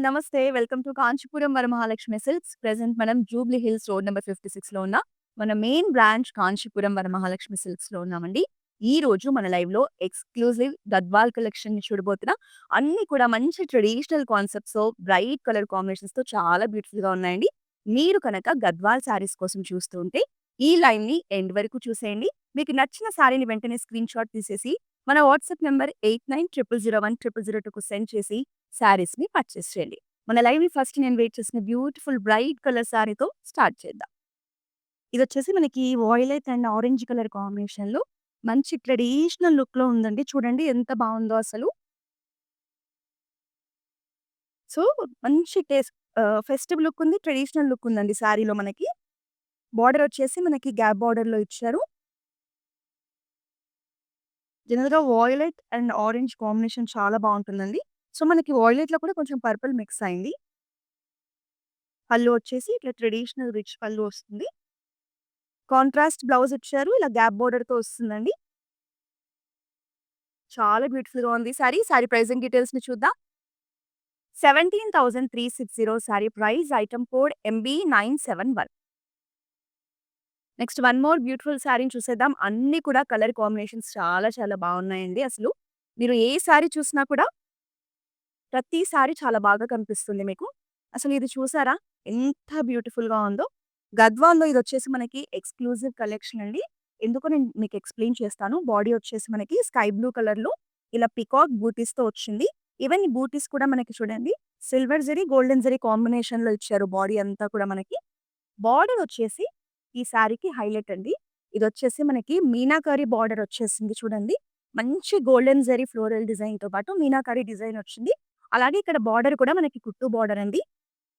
నమస్తే. Welcome to Kanchipuram Varamahalakshmi silks. Present మనం Jubilee hills road number 56లో ఉన్న మన మెయిన్ బ్రాంచ్ కాంచీపురం వరమహాలక్ష్మి సిల్క్స్‌లో ఉన్నామండి. ఈరోజు మన లైవ్‌లో ఎక్స్‌క్లూజివ్ గద్వాల్ కలెక్షన్‌ని చూడబోతున్నాం. అన్నీ కూడా మంచి ట్రెడిషనల్ కాన్సెప్ట్స్‌తో, బ్రైట్ కలర్ కాంబినేషన్స్‌తో చాలా బ్యూటిఫుల్‌గా ఉన్నాయండి. మీరు కనుక గద్వాల్ శారీస్ కోసం చూస్తూ ఉంటే ఈ లైవ్‌ని ఎండ్ వరకు చూసేయండి. మీకు నచ్చిన శారీని వెంటనే స్క్రీన్‌షాట్ తీసేసి మన వాట్సాప్ నంబర్ 8900010002కు సెండ్ చేసి శారీస్‌ని పర్చేస్ చేయండి. మన లైవ్‌ని ఫస్ట్ నేను వెయిట్ చేసిన బ్యూటిఫుల్ బ్రైట్ కలర్ శారీతో స్టార్ట్ చేద్దాం. ఇదొచ్చేసి మనకి వయలెట్ అండ్ ఆరెంజ్ కలర్ కాంబినేషన్‌లో మంచి ట్రెడిషనల్ లుక్‌లో ఉందండి. చూడండి ఎంత బావుందో అసలు. సో, మంచి ఫెస్టివ్ లుక్ ఉంది. ట్రెడిషనల్ లుక్ ఉందండి శారీలో మనకి. బోర్డర్ వచ్చేసి మనకి గ్యాప్ బోర్డర్‌లో ఇచ్చారు. జనరల్‌గా వయలెట్ అండ్ ఆరెంజ్ కాంబినేషన్ చాలా బావుంటుందండి. సో, మనకి వయలెట్‌లో కూడా కొంచెం పర్పుల్ మిక్స్ అయింది. పళ్ళు వచ్చేసి ఇట్లా ట్రెడిషనల్ రిచ్ పళ్ళు వస్తుంది. కాంట్రాస్ట్ బ్లౌజ్ ఇచ్చారు. ఇలా గ్యాప్ బోర్డర్‌తో వస్తుందండి. చాలా బ్యూటిఫుల్‌గా ఉంది సారీ. సారీ ప్రైజింగ్ డీటెయిల్స్‌ని చూద్దాం. 17,360 sari price. Item code MB971. Next one more beautiful సారీని చూసేద్దాం. అన్నీ కూడా కలర్ కాంబినేషన్స్ చాలా చాలా బావున్నాయండి అసలు. మీరు ఏ సారీ చూసినా కూడా ప్రతి సారీ చాలా బాగా కనిపిస్తుంది మీకు. అసలు ఇది చూసారా? ఎంత బ్యూటిఫుల్‌గా ఉందో. గద్వాల్‌లో ఇదొచ్చేసి మనకి ఎక్స్‌క్లూజివ్ కలెక్షన్ అండి. ఎందుకో నేను మీకు ఎక్స్‌ప్లెయిన్ చేస్తాను. బాడీ వచ్చేసి మనకి స్కై బ్లూ కలర్‌లో ఇలా పికాక్ బూటీస్‌తో వచ్చింది. ఈవెన్ ఈ బూటీస్ కూడా మనకి చూడండి సిల్వర్ జరీ, గోల్డెన్ జరీ కాంబినేషన్‌లో ఇచ్చారు బాడీ అంతా కూడా మనకి. బార్డర్ వచ్చేసి ఈ సారీకి హైలైట్ అండి. ఇదొచ్చేసి మనకి మీనాకరి బార్డర్ వచ్చేసింది చూడండి. మంచి గోల్డెన్ జరీ ఫ్లోరల్ డిజైన్‌తో పాటు మీనాకరి డిజైన్ వచ్చింది. అలాగే ఇక్కడ బార్డర్ కూడా మనకి కుట్టు బార్డర్ అండి.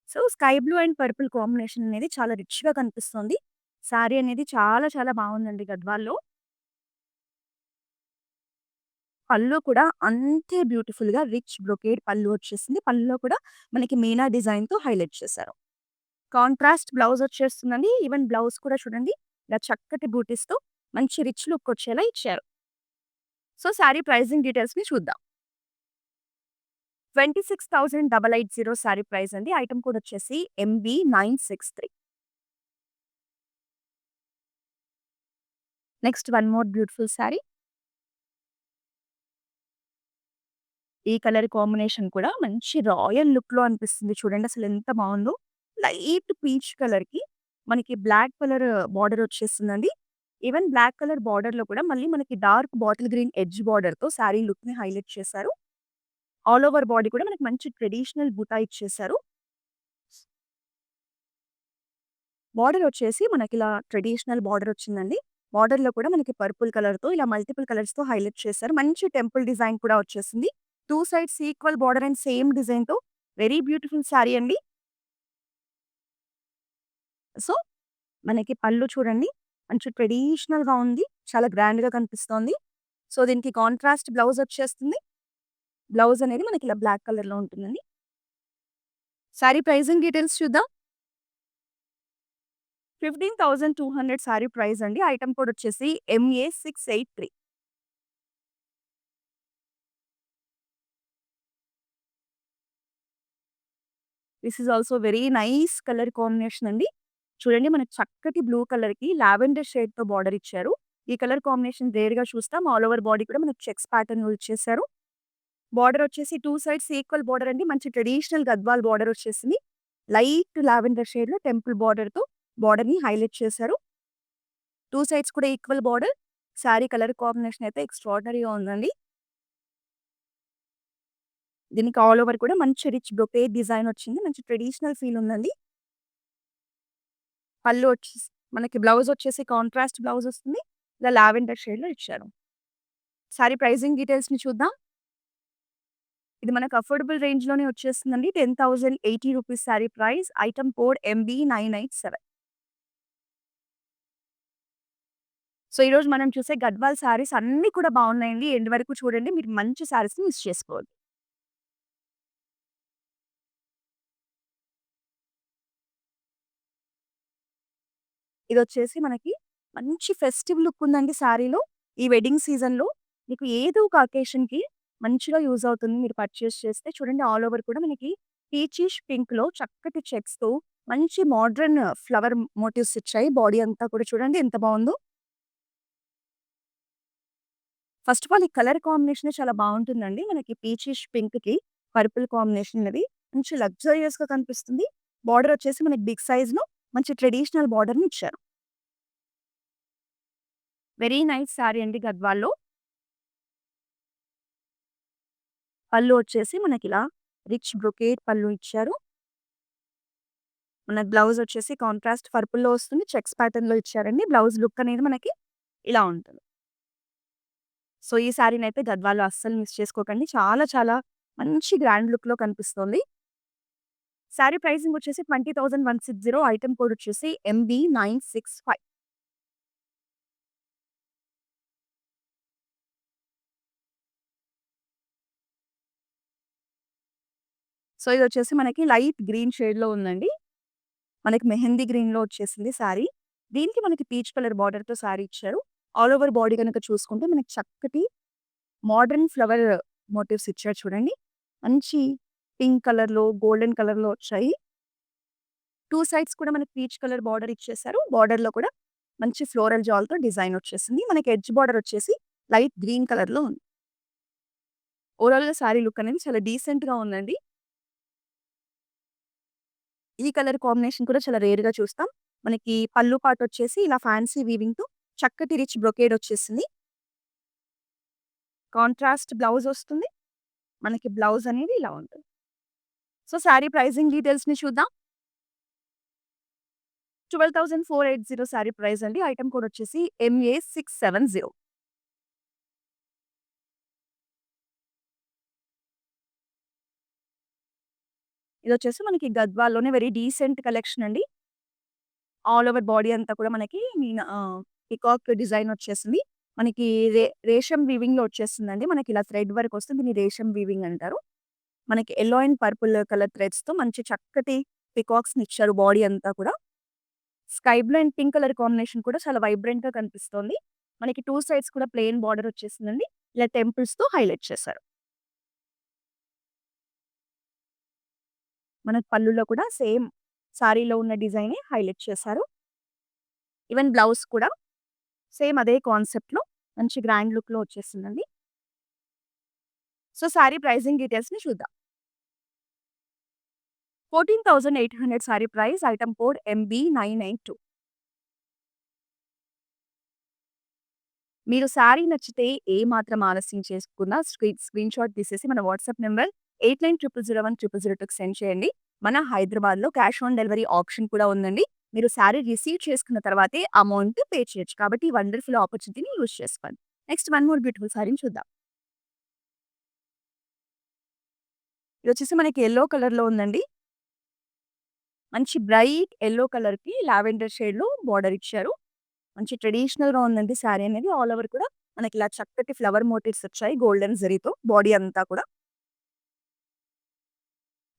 So, sky blue and purple combination అనేది చాలా రిచ్‌గా కనిపిస్తుంది. సారీ అనేది చాలా చాలా బావుందండి గద్వాల్‌లో. పళ్ళు కూడా అంతే బ్యూటిఫుల్‌గా రిచ్ బ్రొకేడ్ పళ్ళు వచ్చేసింది. పళ్ళులో కూడా మనకి మీనా డిజైన్‌తో హైలైట్ చేశారు. కాంట్రాస్ట్ బ్లౌజ్ వచ్చేస్తుందండి. ఈవెన్ బ్లౌజ్ కూడా చూడండి ఇలా చక్కటి బూటీస్‌తో మంచి రిచ్ లుక్ వచ్చేలా ఇచ్చారు. సో, సారీ ప్రైజింగ్ డీటెయిల్స్‌ని చూద్దాం. 26,880 సారీ ప్రైస్ అండి. ఐటెమ్ కోడ్ వచ్చేసి MB963. Next one more beautiful sorry. ఈ కలర్ కాంబినేషన్ కూడా మంచి రాయల్ లుక్‌లో అనిపిస్తుంది. చూడండి అసలు ఎంత బావుందో. లైట్ పీచ్ కలర్‌కి మనకి బ్లాక్ కలర్ బార్డర్ వచ్చేస్తుందండి. ఈవెన్ బ్లాక్ కలర్ బార్డర్‌లో కూడా మళ్ళీ మనకి డార్క్ బాటిల్ గ్రీన్ ఎడ్జ్ బార్డర్‌తో సారీ లుక్‌ని హైలైట్ చేశారు. ఆల్ ఓవర్ బాడీ కూడా మనకి మంచి ట్రెడిషనల్ బుటా ఇచ్చేశారు. బార్డర్ వచ్చేసి మనకిలా ట్రెడిషనల్ బార్డర్ వచ్చిందండి. బార్డర్‌లో కూడా మనకి పర్పుల్ కలర్‌తో ఇలా మల్టిపుల్ కలర్స్‌తో హైలైట్ చేశారు. మంచి టెంపుల్ డిజైన్ కూడా వచ్చేసింది. 2 sides equal border and same డిజైన్‌తో వెరీ బ్యూటిఫుల్ సారీ అండి. సో, మనకి పళ్ళు చూడండి మంచి ట్రెడిషనల్‌గా ఉంది. చాలా గ్రాండ్‌గా కనిపిస్తోంది. సో, దీనికి కాంట్రాస్ట్ బ్లౌజ్ వచ్చేస్తుంది. బ్లౌజ్ అనేది మనకి ఇలా బ్లాక్ కలర్‌లో ఉంటుందండి. సారీ ప్రైజింగ్ డీటెయిల్స్ చూద్దాం. 15,200 సారీ ప్రైస్ అండి. ఐటెమ్ కోడ్ వచ్చేసి MA683. This is also very nice colour combination అండి. చూడండి మనకి చక్కటి బ్లూ కలర్‌కి లావెండర్ షేడ్‌తో బార్డర్ ఇచ్చారు. ఈ కలర్ కాంబినేషన్ రేర్‌గా చూస్తాం. ఆల్ ఓవర్ బాడీ కూడా మనకి చెక్స్ ప్యాటర్న్‌లో ఇచ్చేసారు. బార్డర్ వచ్చేసి 2 సైడ్స్ ఈక్వల్ బార్డర్ అండి. మంచి ట్రెడిషనల్ గద్వాల్ బార్డర్ వచ్చేసింది. లైట్ లావెండర్ షేడ్‌లో టెంపుల్ బార్డర్‌తో బార్డర్‌ని హైలైట్ చేశారు. 2 సైడ్స్ కూడా equal border. Sorry colour combination అయితే ఎక్స్ట్రార్డినరీగా ఉందండి. దీనికి ఆల్ ఓవర్ కూడా మంచి రిచ్ బ్రొకేడ్ డిజైన్ వచ్చింది. మంచి ట్రెడిషనల్ ఫీల్ ఉందండి. పళ్ళు వచ్చేసి మనకి బ్లౌజ్ వచ్చేసి కాంట్రాస్ట్ బ్లౌజ్ వస్తుంది. ఇలా లావెండర్ షేడ్‌లో ఇచ్చారు. సారీ ప్రైజింగ్ డీటెయిల్స్‌ని చూద్దాం. ఇది మనకు అఫోర్డబుల్ రేంజ్‌లోనే వచ్చేస్తుందండి. 10,080 rupees sorry price. Item code MB987. So, ఈరోజు మనం చూసే గద్వాల్ సారీస్ అన్నీ కూడా బావున్నాయండి. ఎండ్ వరకు చూడండి. మీరు మంచి సారీస్‌ని మిస్ చేసుకోవద్దు. ఇదొచ్చేసి మనకి మంచి ఫెస్టివ్ లుక్ ఉందండి సారీలో. ఈ వెడ్డింగ్ సీజన్‌లో మీకు ఏదో ఒక అకేషన్‌కి మంచిగా యూజ్ అవుతుంది మీరు పర్చేస్ చేస్తే. చూడండి ఆల్ ఓవర్ కూడా మనకి పీచిష్ పింక్‌లో చక్కటి చెక్స్‌తో మంచి మోడర్న్ ఫ్లవర్ మోటివ్స్ ఇచ్చాయి. బాడీ అంతా కూడా చూడండి ఎంత బావుందో. ఫస్ట్ ఆఫ్ ఆల్ ఈ కలర్ కాంబినేషనే చాలా బావుంటుందండి. మనకి పీచిష్ పింక్‌కి పర్పుల్ కాంబినేషన్ అనేది మంచి లగ్జూరియస్‌గా కనిపిస్తుంది. బార్డర్ వచ్చేసి మనకి బిగ్ సైజ్‌లో మంచి ట్రెడిషనల్ బార్డర్‌ని ఇచ్చారు. వెరీ నైస్ సారీ అండి గద్వాల్‌లో. పళ్ళు వచ్చేసి మనకిలా రిచ్ బ్రొకేట్ పళ్ళు ఇచ్చారు. మన బ్లౌజ్ వచ్చేసి కాంట్రాస్ట్ పర్పుల్‌లో వస్తుంది. చెక్స్ ప్యాటర్న్‌లో ఇచ్చారండి. బ్లౌజ్ లుక్ అనేది మనకి ఇలా ఉంటుంది. సో, ఈ సారీనైతే గద్వాల్‌లో అస్సలు మిస్ చేసుకోకండి. చాలా చాలా మంచి గ్రాండ్ లుక్‌లో కనిపిస్తోంది. సారీ ప్రైసింగ్ వచ్చేసి 20,160 ఐటెమ్ కోడ్ వచ్చేసి MB965. సో, ఇదొచ్చేసి మనకి లైట్ గ్రీన్ షేడ్‌లో ఉందండి. మనకి మెహందీ గ్రీన్‌లో వచ్చేసింది సారీ. దీనికి మనకి పీచ్ కలర్ బార్డర్‌తో సారీ ఇచ్చారు. ఆల్ ఓవర్ బాడీ గనక చూసుకుంటే మనకి చక్కటి మోడర్న్ ఫ్లవర్ మోటివ్స్ ఇచ్చారు చూడండి. మంచి పింక్ కలర్‌లో, గోల్డెన్ కలర్‌లో వచ్చాయి. 2 సైడ్స్ కూడా మనకి పీచ్ కలర్ బార్డర్ ఇచ్చేసారు. బార్డర్‌లో కూడా మంచి ఫ్లోరల్ జాల్‌తో డిజైన్ వచ్చేసింది. మనకి ఎడ్జ్ బార్డర్ వచ్చేసి లైట్ గ్రీన్ కలర్‌లో ఉంది. ఓవరాల్‌గా సారీ లుక్ అనేది చాలా డీసెంట్‌గా ఉందండి. ఈ కలర్ కాంబినేషన్ కూడా చాలా రేర్‌గా చూస్తాం. మనకి పళ్ళు పార్ట్ వచ్చేసి ఇలా ఫ్యాన్సీ వీవింగ్‌తో చక్కటి రిచ్ బ్రొకేడ్ వచ్చేసింది. కాంట్రాస్ట్ బ్లౌజ్ వస్తుంది. మనకి బ్లౌజ్ అనేది ఇలా ఉంటుంది. సో, సారీ ప్రైజింగ్ డీటెయిల్స్‌ని చూద్దాం. 12,480 సారీ ప్రైస్ అండి. ఐటెమ్ కోడ్ వచ్చేసి MA670. ఇదొచ్చేసి మనకి గద్వాల్‌లోనే వెరీ డీసెంట్ కలెక్షన్ అండి. ఆల్ ఓవర్ బాడీ అంతా కూడా మనకి పీకాక్ డిజైన్ వచ్చేసింది. మనకి రేషం వీవింగ్‌లో వచ్చేస్తుందండి. మనకి ఇలా థ్రెడ్ వర్క్ వస్తుంది. దీన్ని రేషం వీవింగ్ అంటారు. మనకి యెల్లో అండ్ పర్పుల్ కలర్ థ్రెడ్స్‌తో మంచి చక్కటి పీకాక్స్‌ని ఇచ్చారు బాడీ అంతా కూడా. Sky blue and pink colour combination కూడా చాలా వైబ్రెంట్‌గా కనిపిస్తోంది. మనకి 2 సైడ్స్ కూడా ప్లెయిన్ బార్డర్ వచ్చేసిందండి. ఇలా టెంపుల్స్‌తో హైలైట్ చేశారు. మనకి పళ్ళులో కూడా సేమ్ సారీలో ఉన్న డిజైనే హైలైట్ చేశారు. ఈవెన్ బ్లౌజ్ కూడా సేమ్ అదే కాన్సెప్ట్‌లో మంచి గ్రాండ్ లుక్‌లో వచ్చేసిందండి. సో, సారీ ప్రైజింగ్ డీటెయిల్స్‌ని చూద్దాం. 14,800 sari price. Item code MB992. మీరు సారీ నచ్చితే ఏ మాత్రం ఆలస్యం చేసుకున్నా స్క్రీన్‌షాట్ తీసేసి మన వాట్సాప్ నంబర్ 8900010002కి సెండ్ చేయండి. మన హైదరాబాద్‌లో క్యాష్ ఆన్ డెలివరీ ఆప్షన్ కూడా ఉందండి. మీరు సారీ రిసీవ్ చేసుకున్న తర్వాతే అమౌంట్ పే చేయొచ్చు. కాబట్టి ఈ వండర్‌ఫుల్ ఆపర్చునిటీని యూజ్ చేసుకోండి. నెక్స్ట్ వన్ మోర్ బ్యూటిఫుల్ సారీని చూద్దాం. ఇదొచ్చేసి మనకి యెల్లో కలర్‌లో ఉందండి. మంచి బ్రైట్ యెల్లో కలర్‌కి లావెండర్ షేడ్‌లో బార్డర్ ఇచ్చారు. మంచి ట్రెడిషనల్‌గా ఉందండి సారీ అనేది. ఆల్ ఓవర్ కూడా మనకిలా చక్కటి ఫ్లవర్ మోటివ్స్ వచ్చాయి గోల్డెన్ జరీతో బాడీ అంతా కూడా.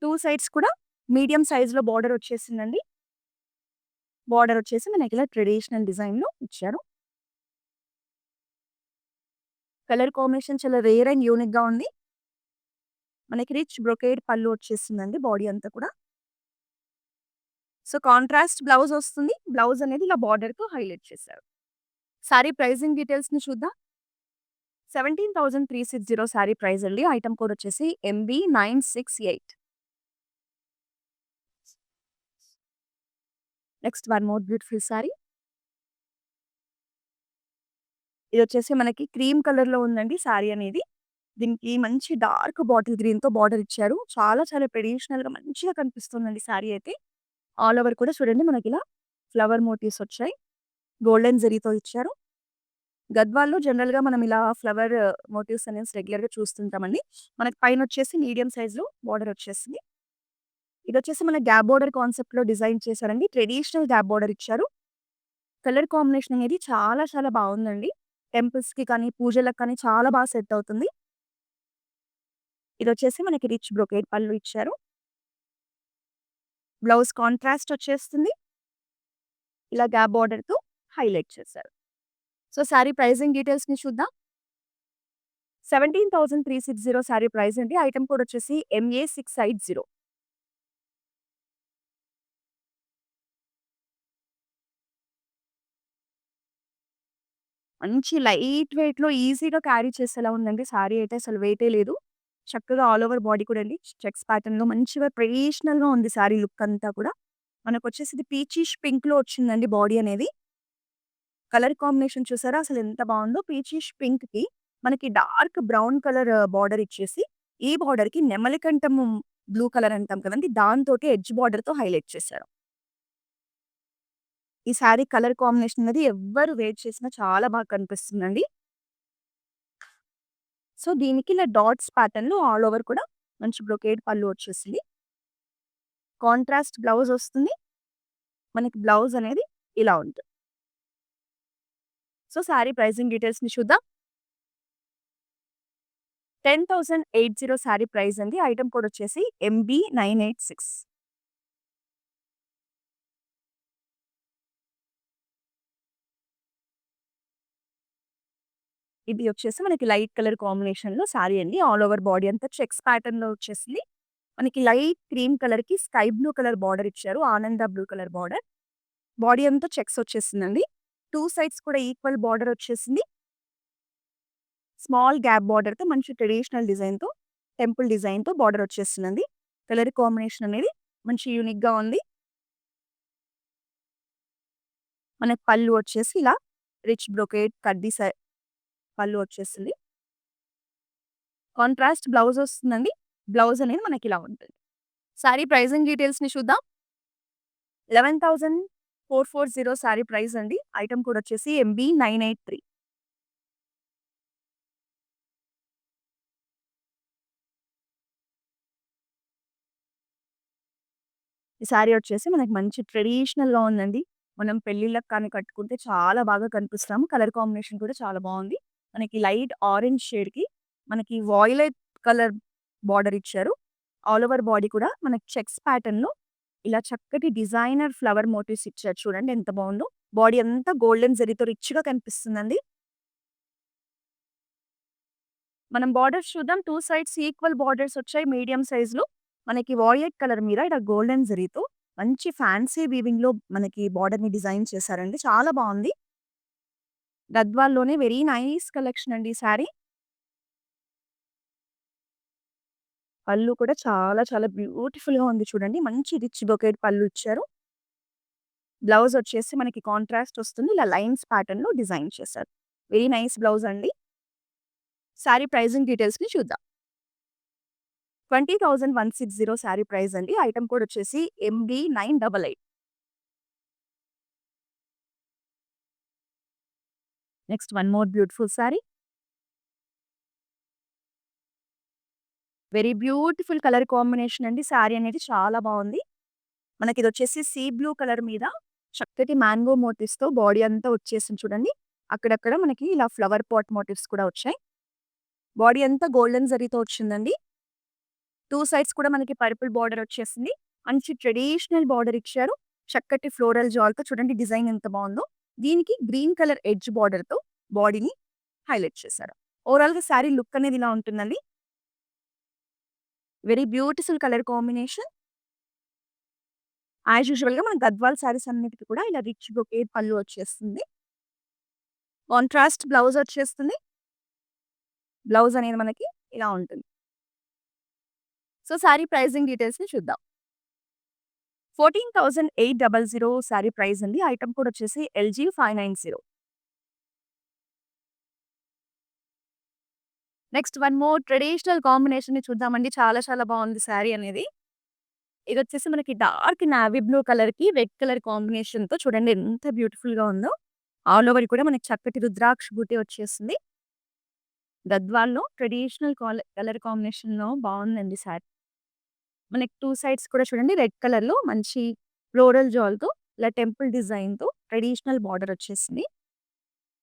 2 సైడ్స్ కూడా మీడియం సైజ్‌లో బార్డర్ వచ్చేసిందండి. బార్డర్ వచ్చేసి మనకిలా ట్రెడిషనల్ డిజైన్‌లో ఇచ్చారు. కలర్ కాంబినేషన్ చాలా రేర్ అండ్ యూనిక్‌గా ఉంది. మనకి రిచ్ బ్రొకేడ్ పళ్ళు వచ్చేసిందండి బాడీ అంతా కూడా. సో, కాంట్రాస్ట్ బ్లౌజ్ వస్తుంది. బ్లౌజ్ అనేది ఇలా బార్డర్‌తో హైలైట్ చేశారు. సారీ ప్రైజింగ్ డీటెయిల్స్‌ని చూద్దాం. 17,360 సారీ ప్రైస్ అండి. ఐటెమ్ కోడ్ వచ్చేసి MB968. Next one more beautiful sari. ఇదొచ్చేసి మనకి క్రీమ్ కలర్‌లో ఉందండి సారీ అనేది. దీనికి మంచి డార్క్ బాటిల్ గ్రీన్‌తో బార్డర్ ఇచ్చారు. చాలా చాలా ట్రెడిషనల్‌గా మంచిగా కనిపిస్తుందండి సారీ అయితే. ఆల్ ఓవర్ కూడా చూడండి మనకిలా ఫ్లవర్ మోటివ్స్ వచ్చాయి. గోల్డెన్ జరీతో ఇచ్చారు. గద్వాల్‌లో జనరల్‌గా మనం ఇలా ఫ్లవర్ మోటివ్స్ అనేసి రెగ్యులర్‌గా చూస్తుంటామండి. మనకి పైనొచ్చేసి మీడియం సైజ్‌లో బార్డర్ వచ్చేసింది. ఇదొచ్చేసి మన గ్యాప్ బోర్డర్ కాన్సెప్ట్‌లో డిజైన్ చేశారండి. ట్రెడిషనల్ గ్యాప్ బోర్డర్ ఇచ్చారు. కలర్ కాంబినేషన్ అనేది చాలా చాలా బావుందండి. టెంపుల్స్‌కి కానీ, పూజలకు కానీ చాలా బాగా సెట్ అవుతుంది. ఇదొచ్చేసి మనకి రిచ్ బ్రొకేడ్ పళ్ళు ఇచ్చారు. బ్లౌజ్ కాంట్రాస్ట్ వచ్చేస్తుంది. ఇలా గ్యాప్ బోర్డర్‌తో హైలైట్ చేశారు. సో, సారీ ప్రైజింగ్ డీటెయిల్స్‌ని చూద్దాం. 17,360 సారీ ప్రైస్ అండి. ఐటెమ్ కోడ్ వచ్చేసి MA650. మంచి లైట్ వెయిట్‌లో ఈజీగా క్యారీ చేసేలా ఉందండి. సారీ అయితే అసలు వెయిటే లేదు. చక్కగా ఆల్ ఓవర్ బాడీ కూడా అండి చెక్స్ ప్యాటర్న్‌లో మంచిగా ట్రెడిషనల్‌గా ఉంది సారీ లుక్ అంతా కూడా. మనకొచ్చేసి ఇది పీచిష్ పింక్‌లో వచ్చిందండి బాడీ అనేది. కలర్ కాంబినేషన్ చూసారా అసలెంత బావుందో. పీచిష్ పింక్‌కి మనకి డార్క్ బ్రౌన్ కలర్ బార్డర్ ఇచ్చేసి, ఈ బార్డర్‌కి నెమలికంఠము బ్లూ కలర్ అంటాం కదండీ! దాంతోటి ఎడ్జ్ బార్డర్‌తో హైలైట్ చేశారు. ఈ సారీ కలర్ కాంబినేషన్ అనేది ఎవ్వరు వేర్ చేసినా చాలా బాగా కనిపిస్తుందండి. సో, దీనికి ఇలా డాట్స్ ప్యాటర్న్‌లో ఆల్ ఓవర్ కూడా మంచి బ్రొకేడ్ పళ్ళు వచ్చేసింది. కాంట్రాస్ట్ బ్లౌజ్ వస్తుంది. మనకి బ్లౌజ్ అనేది ఇలా ఉంటుంది. సో, సారీ ప్రైజింగ్ డీటెయిల్స్‌ని చూద్దాం. 10,880 సారీ ప్రైస్ అండి. ఐటెమ్ కోడ్ వచ్చేసి MB986. ఇది వచ్చేసి మనకి లైట్ కలర్ కాంబినేషన్‌లో సారీ అండి. ఆల్ ఓవర్ బాడీ అంతా చెక్స్ ప్యాటర్న్‌లో వచ్చేసింది. మనకి లైట్ క్రీమ్ కలర్‌కి స్కై బ్లూ కలర్ బార్డర్ ఇచ్చారు. ఆనంద బ్లూ కలర్ బార్డర్. బాడీ అంతా చెక్స్ వచ్చేసిందండి. 2 సైడ్స్ కూడా ఈక్వల్ బార్డర్ వచ్చేసింది. స్మాల్ గ్యాప్ బార్డర్‌తో మంచి ట్రెడిషనల్ డిజైన్‌తో, టెంపుల్ డిజైన్‌తో బార్డర్ వచ్చేస్తుందండి. కలర్ కాంబినేషన్ అనేది మంచి యూనిక్‌గా ఉంది. మనకి పళ్ళు వచ్చేసి ఇలా రిచ్ బ్రొకేడ్ కడ్డీ పళ్ళు వచ్చేసింది. కాంట్రాస్ట్ బ్లౌజ్ వస్తుందండి. బ్లౌజ్ అనేది మనకిలా ఉంటుంది. సారీ ప్రైజింగ్ డీటెయిల్స్‌ని చూద్దాం. 11,440 సారీ ప్రైస్ అండి. ఐటెమ్ కోడ్ వచ్చేసి MB983. ఈ సారీ వచ్చేసి మనకి మంచి ట్రెడిషనల్‌గా ఉందండి. మనం పెళ్ళిళ్ళకి కానీ కట్టుకుంటే చాలా బాగా కనిపిస్తాము. కలర్ కాంబినేషన్ కూడా చాలా బావుంది. మనకి లైట్ ఆరెంజ్ షేడ్‌కి మనకి వాయిలెట్ కలర్ బార్డర్ ఇచ్చారు. ఆల్ ఓవర్ బాడీ కూడా మనకి చెక్స్ ప్యాటర్న్‌లో ఇలా చక్కటి డిజైనర్ ఫ్లవర్ మోటివ్స్ ఇచ్చారు చూడండి ఎంత బావుందో. బాడీ అంతా గోల్డెన్ జరీతో రిచ్‌గా కనిపిస్తుందండి. మనం బార్డర్స్ చూద్దాం. 2 సైడ్స్ ఈక్వల్ బార్డర్స్ వచ్చాయి మీడియం సైజ్‌లో. మనకి వాయిలెట్ కలర్ మీద ఇలా గోల్డెన్ జరీతో మంచి ఫ్యాన్సీ వీవింగ్‌లో మనకి బార్డర్‌ని డిజైన్ చేశారండి. చాలా బావుంది. గద్వాల్‌లోనే వెరీ నైస్ కలెక్షన్ అండి ఈ సారీ. పళ్ళు కూడా చాలా చాలా బ్యూటిఫుల్‌గా ఉంది చూడండి. మంచి రిచ్ బ్రొకేడ్ పళ్ళు ఇచ్చారు. బ్లౌజ్ వచ్చేసి మనకి కాంట్రాస్ట్ వస్తుంది. ఇలా లైన్స్ ప్యాటర్న్‌లో డిజైన్ చేశారు. వెరీ నైస్ బ్లౌజ్ అండి. సారీ ప్రైజింగ్ డీటెయిల్స్‌ని చూద్దాం. 20,160 సారీ ప్రైస్ అండి. ఐటెమ్ కోడ్ వచ్చేసి MB988. Next one more beautiful sorry. Very beautiful colour combination అండి. సారీ అనేది చాలా బావుంది. మనకిదొచ్చేసి సీ బ్లూ కలర్ మీద చక్కటి మ్యాంగో మోటివ్స్‌తో బాడీ అంతా వచ్చేసింది చూడండి. అక్కడక్కడ మనకి ఇలా ఫ్లవర్ పాట్ మోటివ్స్ కూడా వచ్చాయి. బాడీ అంతా గోల్డెన్ జరీతో వచ్చిందండి. 2 సైడ్స్ కూడా మనకి పర్పుల్ బార్డర్ వచ్చేసింది. మంచి ట్రెడిషనల్ బార్డర్ ఇచ్చారు. చక్కటి ఫ్లోరల్ జాల్‌తో చూడండి డిజైన్ ఎంత బావుందో. దీనికి గ్రీన్ కలర్ ఎడ్జ్ బార్డర్‌తో బాడీని హైలైట్ చేశారు. ఓవరాల్‌గా సారీ లుక్ అనేది ఇలా ఉంటుందండి. Very beautiful colour combination. As యూజువల్‌గా మన గద్వాల్ సారీస్ అన్నిటికి కూడా ఇలా రిచ్ బ్రొకేడ్ పళ్ళు వచ్చేస్తుంది. కాంట్రాస్ట్ బ్లౌజ్ వచ్చేస్తుంది. బ్లౌజ్ అనేది మనకి ఇలా ఉంటుంది. సో, సారీ ప్రైజింగ్ డీటెయిల్స్‌ని చూద్దాం. 14,800 సారీ ప్రైస్ అండి. ఐటెమ్ కోడ్ వచ్చేసి LG590. Next one more traditional కాంబినేషన్‌ని చూద్దామండి. చాలా చాలా బావుంది సారీ అనేది. ఇదొచ్చేసి మనకి డార్క్ నావీ బ్లూ కలర్‌కి రెడ్ కలర్ కాంబినేషన్‌తో చూడండి ఎంత బ్యూటిఫుల్‌గా ఉందో. ఆల్ ఓవర్ కూడా మనకి చక్కటి రుద్రాక్ష బూటీ వచ్చేసింది. గద్వాల్‌లో ట్రెడిషనల్ కలర్ కాంబినేషన్‌లో బావుందండి సారీ. మనకి 2 సైడ్స్ కూడా చూడండి రెడ్ కలర్‌లో మంచి ఫ్లోరల్ జాల్‌తో ఇలా టెంపుల్ డిజైన్‌తో ట్రెడిషనల్ బార్డర్ వచ్చేసింది.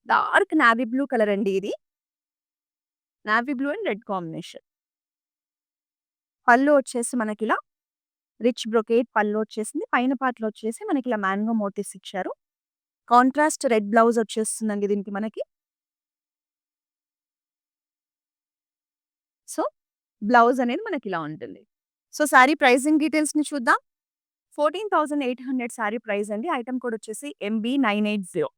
డార్క్ నావీ బ్లూ కలర్ అండి ఇది. Navy blue and red combination. పళ్ళు వచ్చేసి మనకిలా రిచ్ బ్రొకేడ్ పళ్ళు వచ్చేసింది. పైన పార్ట్‌లో వచ్చేసి మనకిలా మ్యాంగో మోటివ్స్ ఇచ్చారు. కాంట్రాస్ట్ రెడ్ బ్లౌజ్ వచ్చేస్తుందండి దీనికి మనకి. సో, బ్లౌజ్ అనేది మనకిలా ఉంటుంది. సో, సారీ ప్రైజింగ్ డీటెయిల్స్‌ని చూద్దాం. 14,800 సారీ ప్రైస్ అండి. ఐటెమ్ కోడ్ వచ్చేసి MB980.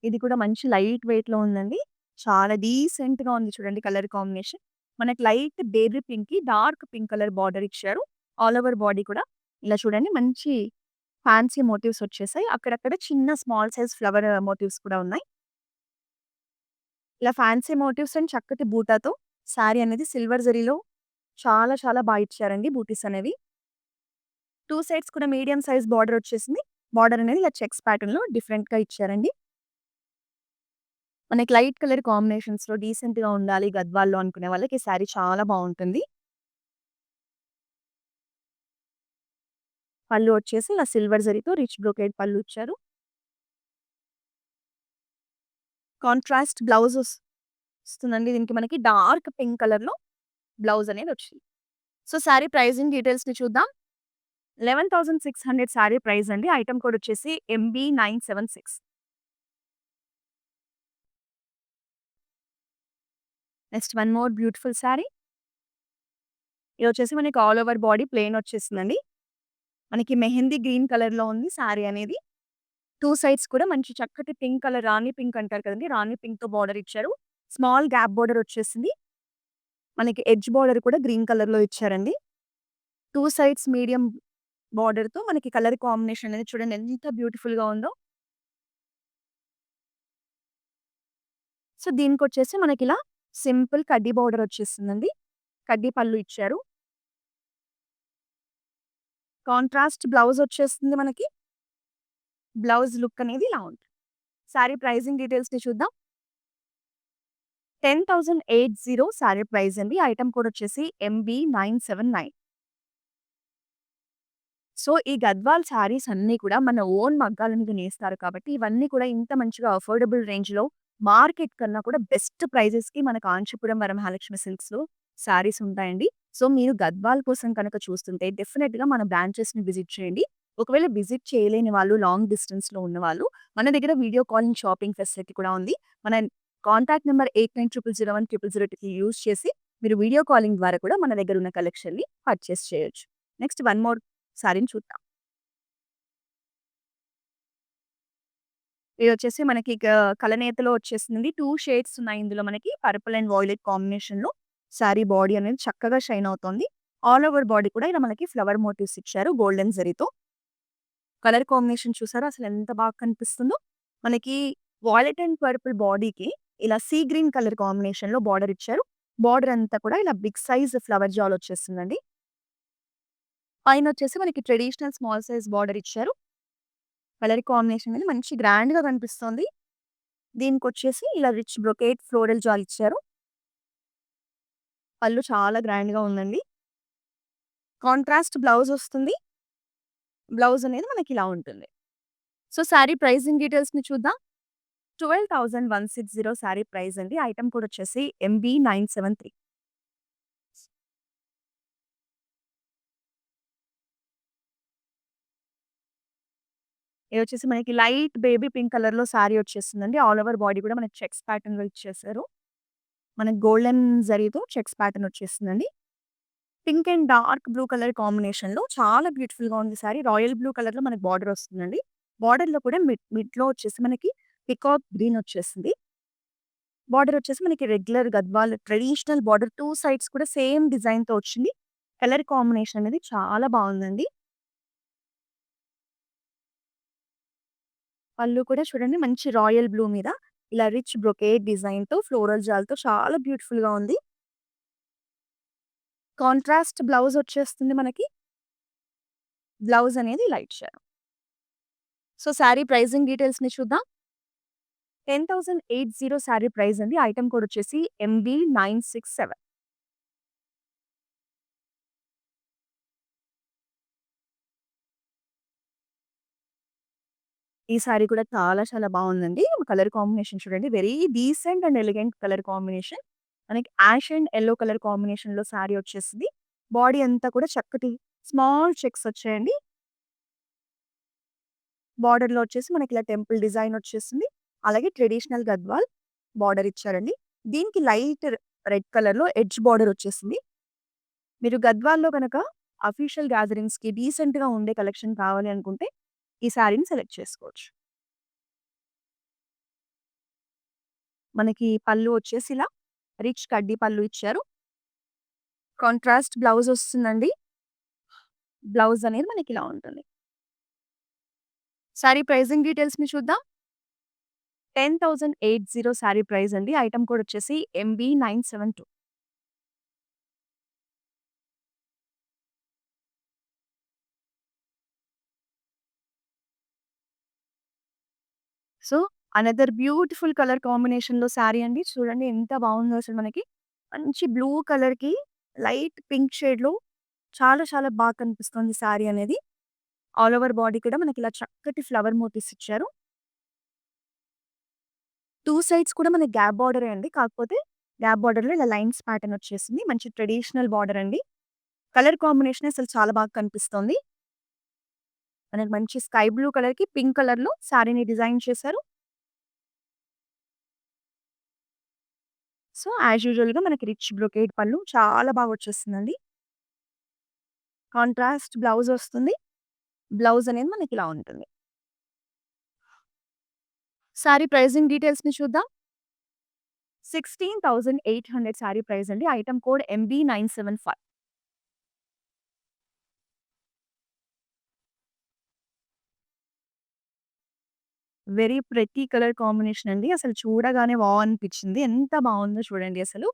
ఇది కూడా మంచి లైట్ వెయిట్‌లో ఉందండి. చాలా డీసెంట్‌గా ఉంది చూడండి కలర్ కాంబినేషన్. మనకి లైట్ బేబీ పింక్‌కి డార్క్ పింక్ కలర్ బార్డర్ ఇచ్చారు. ఆల్ ఓవర్ బాడీ కూడా ఇలా చూడండి మంచి ఫ్యాన్సీ మోటివ్స్ వచ్చేసాయి. అక్కడక్కడ చిన్న స్మాల్ సైజ్ ఫ్లవర్ మోటివ్స్ కూడా ఉన్నాయి. ఇలా ఫ్యాన్సీ మోటివ్స్ అండ్ చక్కటి బూటాతో శారీ అనేది సిల్వర్ జరీలో చాలా చాలా ఇచ్చారండి బూటీస్ అనేవి. 2 సైడ్స్ కూడా మీడియం సైజ్ బార్డర్ వచ్చేసింది. బార్డర్ అనేది ఇలా చెక్స్ ప్యాటర్న్‌లో డిఫరెంట్‌గా ఇచ్చారండి. మనకి లైట్ కలర్ కాంబినేషన్స్‌లో డీసెంట్‌గా ఉండాలి గద్వాల్లో అనుకునే వాళ్ళకి ఈ శారీ చాలా బావుంటుంది. పళ్ళు వచ్చేసి ఇలా సిల్వర్ జరీతో రిచ్ బ్రొకేడ్ పళ్ళు ఇచ్చారు. కాంట్రాస్ట్ బ్లౌజ్ వస్తుందండి. దీనికి మనకి డార్క్ పింక్ కలర్‌లో బ్లౌజ్ అనేది వచ్చింది. సో, శారీ ప్రైజింగ్ డీటెయిల్స్‌ని చూద్దాం. 11,600 శారీ ప్రైస్ అండి. ఐటెమ్ కోడ్ వచ్చేసి MB976. Next one more beautiful sari. ఇదొచ్చేసి మనకి ఆల్ ఓవర్ బాడీ ప్లెయిన్ వచ్చేసిందండి. మనకి మెహందీ గ్రీన్ కలర్‌లో ఉంది శారీ అనేది. 2 సైడ్స్ కూడా మంచి చక్కటి పింక్ కలర్ రాణి పింక్ అంటారు కదండీ! రాణి పింక్‌తో బార్డర్ ఇచ్చారు. స్మాల్ గ్యాప్ బార్డర్ వచ్చేసింది. మనకి ఎడ్జ్ బార్డర్ కూడా గ్రీన్ కలర్‌లో ఇచ్చారండి. 2 సైడ్స్ మీడియం బార్డర్‌తో మనకి కలర్ కాంబినేషన్ అనేది చూడండి ఎంత బ్యూటిఫుల్‌గా ఉందో. సో, దీనికొచ్చేసి మనకిలా సింపుల్ కడ్డీ బార్డర్ వచ్చేసిందండి. కడ్డీ పళ్ళు ఇచ్చారు. కాంట్రాస్ట్ బ్లౌజ్ వచ్చేస్తుంది మనకి. బ్లౌజ్ లుక్ అనేది ఇలా ఉంటుంది. సారీ ప్రైజింగ్ డీటెయిల్స్‌ని చూద్దాం. 10,880 సారీ ప్రైస్ అండి. ఐటెమ్ కోడ్ వచ్చేసి MB979. సో, ఈ గద్వాల్ శారీస్ అన్నీ కూడా మన ఓన్ మగ్గాల మీద నేస్తారు కాబట్టి, ఇవన్నీ కూడా ఇంత మంచిగా అఫోర్డబుల్ రేంజ్‌లో మార్కెట్ కన్నా కూడా బెస్ట్ ప్రైజెస్‌కి మన కాంచీపురం వరమహాలక్ష్మి సిల్క్స్‌లో శారీస్ ఉంటాయండి. సో, మీరు గద్వాల్ కోసం కనుక చూస్తుంటే డెఫినిట్‌గా మన బ్రాంచెస్‌ని విజిట్ చేయండి. ఒకవేళ విజిట్ చేయలేని వాళ్ళు లాంగ్ డిస్టెన్స్‌లో ఉన్నవాళ్ళు, మన దగ్గర వీడియో కాలింగ్ షాపింగ్ ఫెసిలిటీ కూడా ఉంది. మన కాంటాక్ట్ నంబర్ 8900010002కి యూజ్ చేసి మీరు వీడియో కాలింగ్ ద్వారా కూడా మన దగ్గర ఉన్న కలెక్షన్‌ని పర్చేస్ చేయొచ్చు. నెక్స్ట్ వన్ మోర్ సారీని చూద్దాం. ఇదొచ్చేసి మనకి కలనేతలో వచ్చేసింది. 2 షేడ్స్ ఉన్నాయి ఇందులో మనకి. పర్పుల్ అండ్ వయొలెట్ కాంబినేషన్‌లో శారీ బాడీ అనేది చక్కగా షైన్ అవుతోంది. ఆల్ ఓవర్ బాడీ కూడా ఇలా మనకి ఫ్లవర్ మోటివ్స్ ఇచ్చారు గోల్డెన్ జరీతో. కలర్ కాంబినేషన్ చూసారా అసలు ఎంత బాగా కనిపిస్తుందో. మనకి వయొలెట్ అండ్ పర్పుల్ బాడీకి ఇలా సీ గ్రీన్ కలర్ కాంబినేషన్‌లో బార్డర్ ఇచ్చారు. బార్డర్ అంతా కూడా ఇలా బిగ్ సైజ్ ఫ్లవర్ జాల్ వచ్చేస్తుందండి. పైనొచ్చేసి మనకి ట్రెడిషనల్ స్మాల్ సైజ్ బార్డర్ ఇచ్చారు. కలర్ కాంబినేషన్ అనేది మంచి గ్రాండ్‌గా కనిపిస్తోంది. దీనికొచ్చేసి ఇలా రిచ్ బ్రొకేట్ ఫ్లోరల్ జాల్ ఇచ్చారు. పళ్ళు చాలా గ్రాండ్‌గా ఉందండి. కాంట్రాస్ట్ బ్లౌజ్ వస్తుంది. బ్లౌజ్ అనేది మనకి ఇలా ఉంటుంది. సో, శారీ ప్రైజింగ్ డీటెయిల్స్‌ని చూద్దాం. 12,160 శారీ ప్రైస్ అండి. ఐటెమ్ కోడ్ వచ్చేసి MB973. ఇదొచ్చేసి మనకి లైట్ బేబీ పింక్ కలర్‌లో శారీ వచ్చేస్తుందండి. ఆల్ ఓవర్ బాడీ కూడా మనకి చెక్స్ ప్యాటర్న్‌లో ఇచ్చేసారు. మనకి గోల్డెన్ జరీతో చెక్స్ ప్యాటర్న్ వచ్చేస్తుందండి. Pink and dark blue colour కాంబినేషన్‌లో చాలా బ్యూటిఫుల్‌గా ఉంది సారీ. రాయల్ బ్లూ కలర్‌లో మనకి బార్డర్ వస్తుందండి. బార్డర్‌లో కూడా మిడ్‌లో వచ్చేసి మనకి పీకాక్ గ్రీన్ వచ్చేసింది. బార్డర్ వచ్చేసి మనకి regular Gadwal traditional border 2 sides కూడా సేమ్ డిజైన్‌తో వచ్చింది. కలర్ కాంబినేషన్ అనేది చాలా బావుందండి. పళ్ళు కూడా చూడండి మంచి రాయల్ బ్లూ మీద ఇలా రిచ్ బ్రొకేడ్ డిజైన్‌తో ఫ్లోరల్ జాల్‌తో చాలా బ్యూటిఫుల్‌గా ఉంది. కాంట్రాస్ట్ బ్లౌజ్ వచ్చేస్తుంది మనకి. బ్లౌజ్ అనేది ఇలా ఇచ్చారు. సో, శారీ ప్రైజింగ్ డీటెయిల్స్‌ని చూద్దాం. 10,880 శారీ ప్రైస్ అండి. ఐటెమ్ కోడ్ వచ్చేసి MB967. ఈ శారీ కూడా చాలా చాలా బావుందండి. కలర్ కాంబినేషన్ చూడండి. Very decent and elegant colour combination. మనకి యాష్ అండ్ యెల్లో కలర్ కాంబినేషన్‌లో శారీ వచ్చేసింది. బాడీ అంతా కూడా చక్కటి స్మాల్ చెక్స్ వచ్చాయండి. బార్డర్‌లో వచ్చేసి మనకి ఇలా టెంపుల్ డిజైన్ వచ్చేసింది. అలాగే ట్రెడిషనల్ గద్వాల్ బార్డర్ ఇచ్చారండి. దీనికి లైట్ రెడ్ కలర్‌లో ఎడ్జ్ బార్డర్ వచ్చేసింది. మీరు గద్వాల్‌లో గనక అఫీషియల్ గ్యాదరింగ్స్‌కి డీసెంట్‌గా ఉండే కలెక్షన్ కావాలి అనుకుంటే ఈ శారీని సెలెక్ట్ చేసుకోవచ్చు. మనకి పళ్ళు వచ్చేసి ఇలా రిచ్ కడ్డీ పళ్ళు ఇచ్చారు. కాంట్రాస్ట్ బ్లౌజ్ వస్తుందండి. బ్లౌజ్ అనేది మనకిలా ఉంటుంది. సారీ ప్రైజింగ్ డీటెయిల్స్‌ని చూద్దాం. 10,880 సారీ ప్రైస్ అండి. ఐటెమ్ కోడ్ వచ్చేసి MB972. So, another beautiful colour కాంబినేషన్‌లో సారీ అండి. చూడండి ఎంత బావుందో అసలు మనకి. మంచి బ్లూ కలర్‌కి లైట్ పింక్ షేడ్‌లో చాలా చాలా బాగా కనిపిస్తుంది సారీ అనేది. ఆల్ ఓవర్ బాడీ కూడా మనకిలా చక్కటి ఫ్లవర్ మోటివ్స్ ఇచ్చారు. 2 సైడ్స్ కూడా మనకి గ్యాప్ బార్డరే అండి. కాకపోతే గ్యాప్ బార్డర్‌లో ఇలా లైన్స్ ప్యాటర్న్ వచ్చేసింది. మంచి ట్రెడిషనల్ బార్డర్ అండి. కలర్ కాంబినేషన్ అసలు చాలా బాగా కనిపిస్తోంది. మనకి మంచి స్కై బ్లూ కలర్‌కి పింక్ కలర్‌లో సారీని డిజైన్ చేశారు. సో, యాజ్ యూజువల్‌గా మనకి రిచ్ బ్రొకేడ్ పళ్ళు చాలా బాగా వచ్చేస్తుందండి. కాంట్రాస్ట్ బ్లౌజ్ వస్తుంది. బ్లౌజ్ అనేది మనకిలా ఉంటుంది. సారీ ప్రైజింగ్ డీటెయిల్స్‌ని చూద్దాం. 16,800 సారీ ప్రైస్ అండి. Item code MB975. Very pretty colour combination అండి. అసలు చూడగానే వావ్ అనిపించింది. ఎంత బావుందో చూడండి అసలు.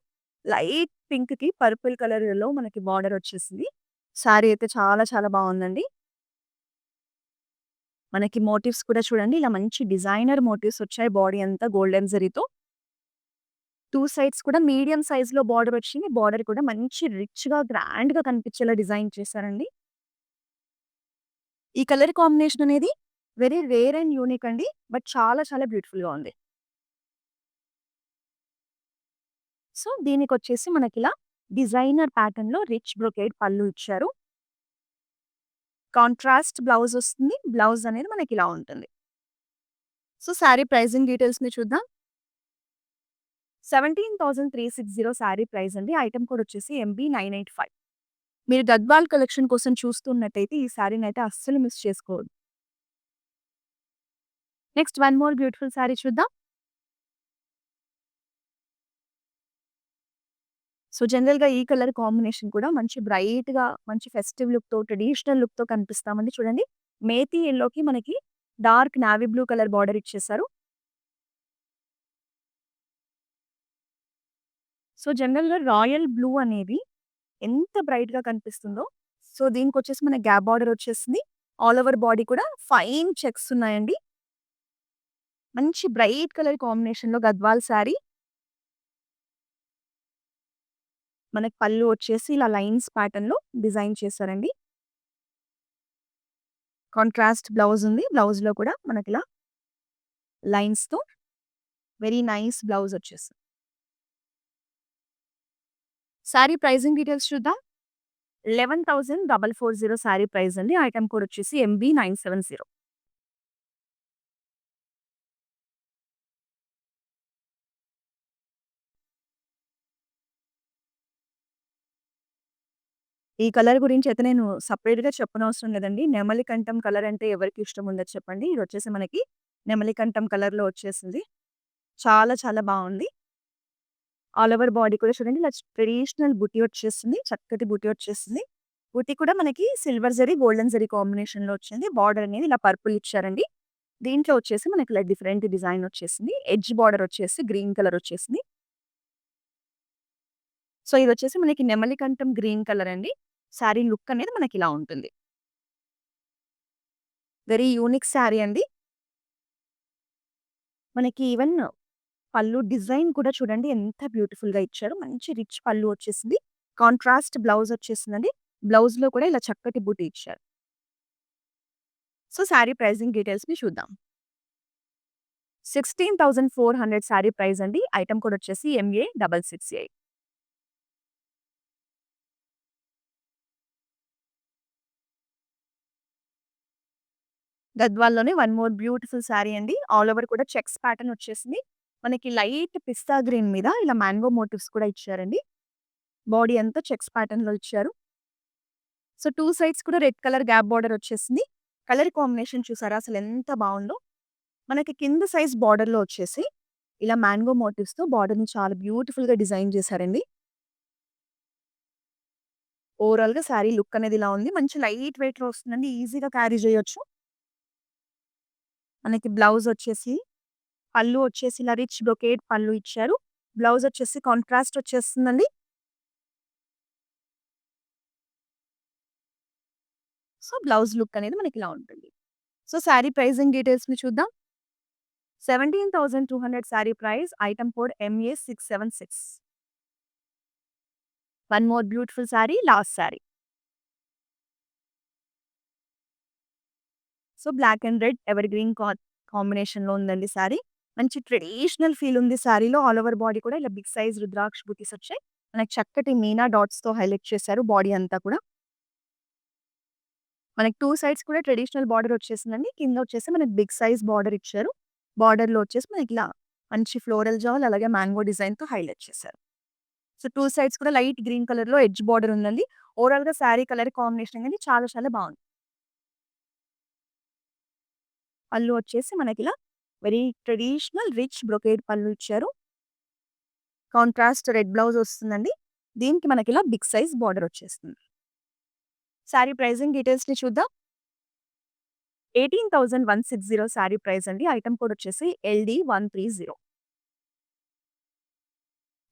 లైట్ పింక్‌కి పర్పుల్ కలర్‌లో మనకి బార్డర్ వచ్చేసింది. సారీ అయితే చాలా చాలా బావుందండి. మనకి మోటివ్స్ కూడా చూడండి ఇలా మంచి డిజైనర్ మోటివ్స్ వచ్చాయి. బాడీ అంతా గోల్డెన్ జరీతో. 2 సైడ్స్ కూడా మీడియం సైజ్‌లో బార్డర్ వచ్చింది. బార్డర్ కూడా మంచి రిచ్‌గా, గ్రాండ్‌గా కనిపించేలా డిజైన్ చేశారండి. ఈ కలర్ కాంబినేషన్ అనేది వెరీ రేర్ అండ్ యూనిక్ అండి. బట్ చాలా చాలా బ్యూటిఫుల్‌గా ఉంది. సో, దీనికొచ్చేసి మనకిలా డిజైనర్ ప్యాటర్న్‌లో రిచ్ బ్రొకేడ్ పళ్ళు ఇచ్చారు. కాంట్రాస్ట్ బ్లౌజ్ వస్తుంది. బ్లౌజ్ అనేది మనకిలా ఉంటుంది. సో, సారీ ప్రైజింగ్ డీటెయిల్స్‌ని చూద్దాం. 17,360 సారీ ప్రైస్ అండి. ఐటెమ్ కోడ్ వచ్చేసి MB985. మీరు గద్వాల్ కలెక్షన్ కోసం చూస్తున్నట్టయితే ఈ సారీనైతే అస్సలు మిస్ చేసుకోవద్దు. Next one more beautiful sorry చూద్దాం. సో, జనరల్‌గా ఈ కలర్ కాంబినేషన్ కూడా మంచి బ్రైట్‌గా, మంచి ఫెస్టివ్ లుక్‌తో, ట్రెడిషనల్ లుక్‌తో కనిపిస్తామండి. చూడండి. మేతి యెల్లోకి మనకి dark navy blue colour border ఇచ్చేసారు. సో, జనరల్‌గా రాయల్ బ్లూ అనేది ఎంత బ్రైట్‌గా కనిపిస్తుందో, సో, దీనికొచ్చేసి మనకి గ్యాప్ బార్డర్ వచ్చేసింది. ఆల్ ఓవర్ బాడీ కూడా ఫైన్ చెక్స్ ఉన్నాయండి. మంచి బ్రైట్ కలర్ కాంబినేషన్‌లో గద్వాల్ సారీ. మనకి పళ్ళు వచ్చేసి ఇలా లైన్స్ ప్యాటర్న్‌లో డిజైన్ చేశారండి. కాంట్రాస్ట్ బ్లౌజ్ ఉంది. బ్లౌజ్‌లో కూడా మనకిలా లైన్స్‌తో వెరీ నైస్ బ్లౌజ్ వచ్చేసింది. సారీ ప్రైజింగ్ డీటెయిల్స్ చూద్దాం. 11,440 సారీ ప్రైస్ అండి. ఐటెమ్ కోడ్ వచ్చేసి MB970. ఈ కలర్ గురించయితే నేను సెపరేట్‌గా చెప్పనవసరం లేదండి. నెమలి కంఠం కలర్ అంటే ఎవరికి ఇష్టం ఉండదు చెప్పండి. ఇదొచ్చేసి మనకి నెమలి కంఠం కలర్‌లో వచ్చేసింది. చాలా చాలా బావుంది. ఆల్ ఓవర్ బాడీ కూడా చూడండి ఇలా ట్రెడిషనల్ బుటీ వచ్చేసింది. చక్కటి బుటీ వచ్చేసింది. బుటీ కూడా మనకి సిల్వర్ జరీ, గోల్డెన్ జరీ కాంబినేషన్‌లో వచ్చింది. బార్డర్ అనేది ఇలా పర్పుల్ ఇచ్చారండి. దీంట్లో వచ్చేసి మనకి ఇలా డిఫరెంట్ డిజైన్ వచ్చేసింది. ఎడ్జ్ బార్డర్ వచ్చేసి గ్రీన్ కలర్ వచ్చేసింది. సో, ఇదొచ్చేసి మనకి నెమలి కంఠం గ్రీన్ కలర్ అండి. సారీ లుక్ అనేది మనకిలా ఉంటుంది. వెరీ యూనిక్ సారీ అండి. మనకి ఈవెన్ పళ్ళు డిజైన్ కూడా చూడండి ఎంత బ్యూటిఫుల్‌గా ఇచ్చారో. మంచి రిచ్ పళ్ళు వచ్చేసింది. కాంట్రాస్ట్ బ్లౌజ్ వచ్చేసిందండి. బ్లౌజ్‌లో కూడా ఇలా చక్కటి బూటీ ఇచ్చారు. సో, సారీ ప్రైజింగ్ డీటెయిల్స్‌ని చూద్దాం. 16,400 సారీ ప్రైస్ అండి. ఐటెమ్ కోడ్ వచ్చేసి MA668. గద్వాల్‌లోనే వన్ మోర్ బ్యూటిఫుల్ సారీ అండి. ఆల్ ఓవర్ కూడా చెక్స్ ప్యాటర్న్ వచ్చేసింది. మనకి లైట్ పిస్తా గ్రీన్ మీద ఇలా మ్యాంగో మోటివ్స్ కూడా ఇచ్చారండి. బాడీ అంతా చెక్స్ ప్యాటర్న్‌లో ఇచ్చారు. సో, 2 సైడ్స్ కూడా రెడ్ కలర్ గ్యాప్ బార్డర్ వచ్చేసింది. కలర్ కాంబినేషన్ చూసారా అసలెంత బావుందో. మనకి కింద సైజ్ బార్డర్‌లో వచ్చేసి ఇలా మ్యాంగో మోటివ్స్‌తో బార్డర్‌ని చాలా బ్యూటిఫుల్‌గా డిజైన్ చేశారండి. ఓవరాల్‌గా శారీ లుక్ అనేది ఇలా ఉంది. మంచి లైట్ వెయిట్‌లో వస్తుందండి. ఈజీగా క్యారీ చేయొచ్చు. మనకి బ్లౌజ్ వచ్చేసి పళ్ళు వచ్చేసి ఇలా రిచ్ బ్రొకేడ్ పళ్ళు ఇచ్చారు. బ్లౌజ్ వచ్చేసి కాంట్రాస్ట్ వచ్చేస్తుందండి. సో, బ్లౌజ్ లుక్ అనేది మనకిలా ఉంటుంది. సో, శారీ ప్రైజింగ్ డీటెయిల్స్‌ని చూద్దాం. 17,200 sari price. Item code MA676. One more beautiful sari, last sari. So, black and red evergreen కాంబినేషన్‌లో ఉందండి శారీ. మంచి ట్రెడిషనల్ ఫీల్ ఉంది శారీలో. ఆల్ ఓవర్ బాడీ కూడా ఇలా బిగ్ సైజ్ రుద్రాక్ష బూటీస్ వచ్చాయి. మనకి చక్కటి మీనా డాట్స్‌తో హైలైట్ చేశారు బాడీ అంతా కూడా. మనకి 2 సైడ్స్ కూడా ట్రెడిషనల్ బార్డర్ వచ్చేసిందండి. కింద వచ్చేసి మనకి బిగ్ సైజ్ బార్డర్ ఇచ్చారు. బార్డర్‌లో వచ్చేసి మనకిలా మంచి ఫ్లోరల్ జాల్ అలాగే మ్యాంగో డిజైన్‌తో హైలైట్ చేశారు. సో, 2 సైడ్స్ కూడా లైట్ గ్రీన్ కలర్‌లో ఎడ్జ్ బార్డర్ ఉందండి. ఓవరాల్‌గా శారీ కలర్ కాంబినేషన్ అనేది చాలా చాలా బావుంది. పళ్ళు వచ్చేసి మనకిలా వెరీ ట్రెడిషనల్ రిచ్ బ్రొకేడ్ పళ్ళు ఇచ్చారు. కాంట్రాస్ట్ రెడ్ బ్లౌజ్ వస్తుందండి. దీనికి మనకిలా బిగ్ సైజ్ బార్డర్ వచ్చేస్తుంది. శారీ ప్రైజింగ్ డీటెయిల్స్‌ని చూద్దాం. 18,160 శారీ ప్రైస్ అండి. ఐటెమ్ కోడ్ వచ్చేసి LD130.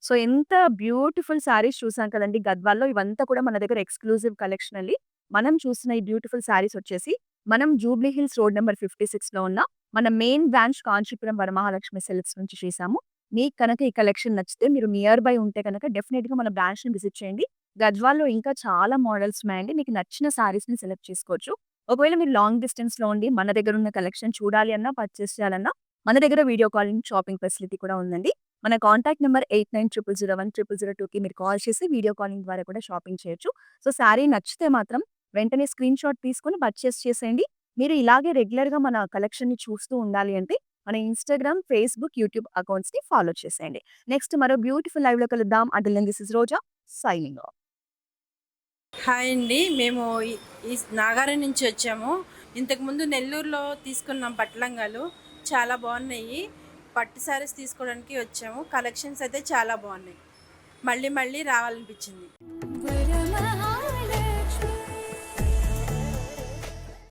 సో, ఎంత బ్యూటిఫుల్ శారీస్ చూసాం కదండీ గద్వాల్లో. ఇవంతా కూడా మన దగ్గర ఎక్స్‌క్లూజివ్ కలెక్షన్ అండి. మనం చూసిన ఈ బ్యూటిఫుల్ శారీస్ వచ్చేసి మనం జూబ్లీ హిల్స్ రోడ్ నంబర్ 56లో ఉన్న మన main branch Kanchipuram Varamahalakshmi silks నుంచి చేశాము. మీకు కనుక ఈ కలెక్షన్ నచ్చితే మీరు నియర్ బై ఉంటే కనుక డెఫినిట్‌గా మన బ్రాంచ్‌ని విజిట్ చేయండి. గద్వాల్లో ఇంకా చాలా మోడల్స్ ఉన్నాయండి. మీకు నచ్చిన శారీస్‌ని సెలెక్ట్ చేసుకోవచ్చు. ఒకవేళ మీరు లాంగ్ డిస్టెన్స్‌లో ఉండి మన దగ్గర ఉన్న కలెక్షన్ చూడాలి అన్నా, పర్చేస్ చేయాలన్నా మన దగ్గర వీడియో కాలింగ్, షాపింగ్ ఫెసిలిటీ కూడా ఉందండి. మన కాంటాక్ట్ నంబర్ 8900010002కి మీరు కాల్ చేసి వీడియో కాలింగ్ ద్వారా కూడా షాపింగ్ చేయొచ్చు. సో, శారీ నచ్చితే మాత్రం వెంటనే స్క్రీన్‌షాట్ తీసుకొని పర్చేస్ చేసేయండి. మీరు ఇలాగే రెగ్యులర్‌గా మన కలెక్షన్‌ని చూస్తూ ఉండాలి అంటే మన ఇన్‌స్టాగ్రామ్, ఫేస్‌బుక్, యూట్యూబ్ అకౌంట్స్‌ని ఫాలో చేసేయండి. నెక్స్ట్ మరో బ్యూటిఫుల్ లైవ్‌లో కలుద్దాం. Until then this is Roja signing off. Hi అండి. మేము ఈ నాగారం నుంచి వచ్చాము. ఇంతకుముందు నెల్లూరులో తీసుకున్నాం పట్టు లంగాలు. చాలా బాగున్నాయి. పట్టు శారీస్ తీసుకోవడానికి వచ్చాము. కలెక్షన్స్ అయితే చాలా బాగున్నాయి. మళ్ళీ మళ్ళీ రావాలనిపించింది.